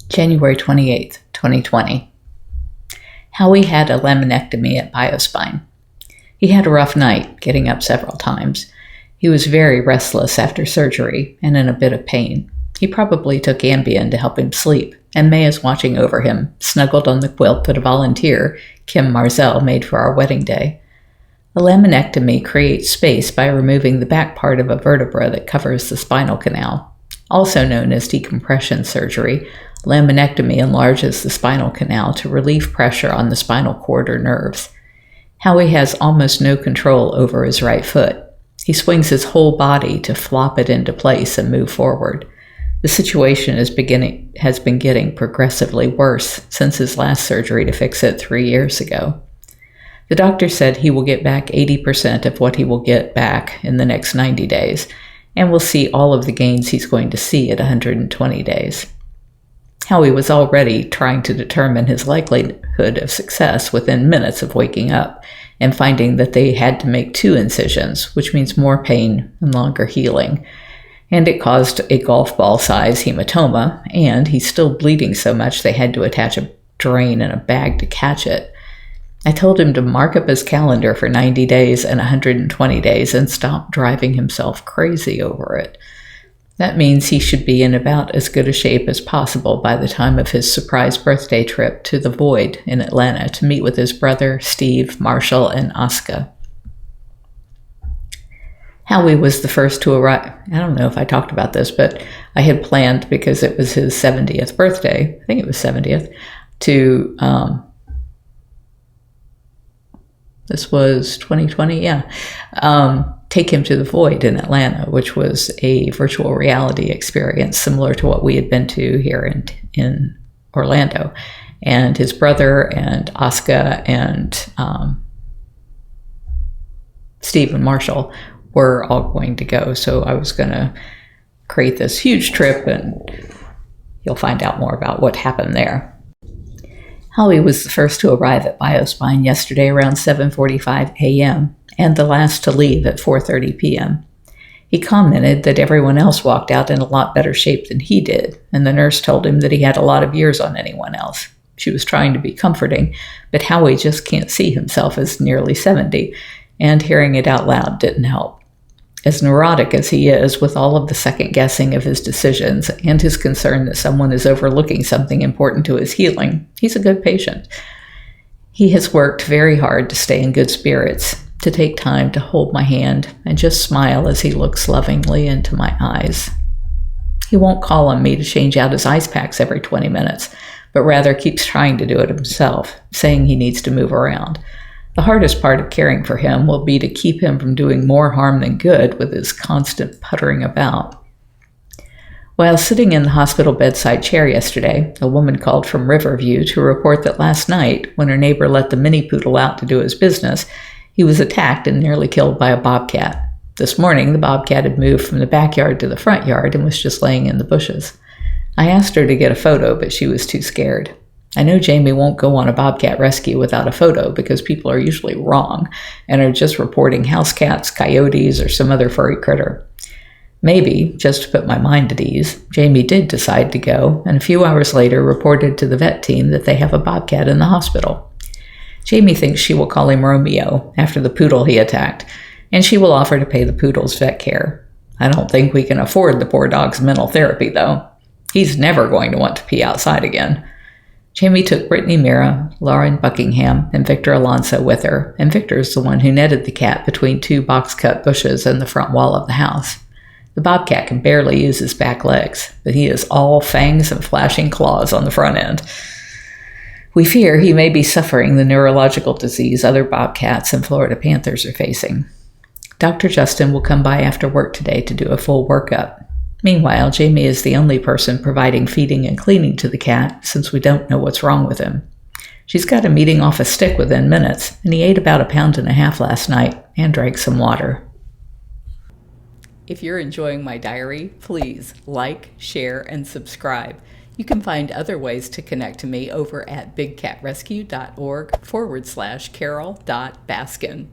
January 28th, 2020. Howie had a laminectomy at BioSpine. He had a rough night, getting up several times. He was very restless after surgery and in a bit of pain. He probably took Ambien to help him sleep, and May is watching over him, snuggled on the quilt that a volunteer, Kym Marzal, made for our wedding day. A laminectomy creates space by removing the back part of a vertebra that covers the spinal canal. Also known as decompression surgery, laminectomy enlarges the spinal canal to relieve pressure on the spinal cord or nerves. Howie has almost no control over his right foot. He swings his whole body to flop it into place and move forward. The situation has been getting progressively worse since his last surgery to fix it 3 years ago. The doctor said he will get back 80% of what he will get back in the next 90 days, and will see all of the gains he's going to see at 120 days. Howie was already trying to determine his likelihood of success within minutes of waking up and finding that they had to make 2 incisions, which means more pain and longer healing. And it caused a golf ball size hematoma, and he's still bleeding so much they had to attach a drain and a bag to catch it. I told him to mark up his calendar for 90 days and 120 days and stop driving himself crazy over it. That means he should be in about as good a shape as possible by the time of his surprise birthday trip to the Void in Atlanta to meet with his brother, Steve, Marshall, and Oscar. Howie was the first to arrive. I don't know if I talked about this, but I had planned, because it was his 70th birthday, I think it was 70th, to, this was 2020, take him to the Void in Atlanta, which was a virtual reality experience similar to what we had been to here in Orlando. And his brother and Oscar and Steve and Marshall were all going to go. So I was going to create this huge trip, and you'll find out more about what happened there. Howie was the first to arrive at BioSpine yesterday around 7:45 a.m. and the last to leave at 4:30 p.m. He commented that everyone else walked out in a lot better shape than he did, and the nurse told him that he had a lot of years on anyone else. She was trying to be comforting, but Howie just can't see himself as nearly 70, and hearing it out loud didn't help. As neurotic as he is, with all of the second-guessing of his decisions and his concern that someone is overlooking something important to his healing, he's a good patient. He has worked very hard to stay in good spirits, to take time to hold my hand and just smile as he looks lovingly into my eyes. He won't call on me to change out his ice packs every 20 minutes, but rather keeps trying to do it himself, saying he needs to move around. The hardest part of caring for him will be to keep him from doing more harm than good with his constant puttering about. While sitting in the hospital bedside chair yesterday, a woman called from Riverview to report that last night, when her neighbor let the mini poodle out to do his business, he was attacked and nearly killed by a bobcat. This morning, the bobcat had moved from the backyard to the front yard and was just laying in the bushes. I asked her to get a photo, but she was too scared. I know Jamie won't go on a bobcat rescue without a photo because people are usually wrong and are just reporting house cats, coyotes, or some other furry critter. Maybe, just to put my mind at ease, Jamie did decide to go, and a few hours later reported to the vet team that they have a bobcat in the hospital. Jamie thinks she will call him Romeo, after the poodle he attacked, and she will offer to pay the poodle's vet care. I don't think we can afford the poor dog's mental therapy, though. He's never going to want to pee outside again. Jamie took Brittany Mira, Lauren Buckingham, and Victor Alonso with her, and Victor is the one who netted the cat between 2 box-cut bushes in the front wall of the house. The bobcat can barely use his back legs, but he is all fangs and flashing claws on the front end. We fear he may be suffering the neurological disease other bobcats and Florida panthers are facing. Dr. Justin will come by after work today to do a full workup. Meanwhile, Jamie is the only person providing feeding and cleaning to the cat since we don't know what's wrong with him. She's got him eating off a stick within minutes, and he ate about 1.5 pounds last night and drank some water. If you're enjoying my diary, please like, share, and subscribe. You can find other ways to connect to me over at bigcatrescue.org/Carole.Baskin.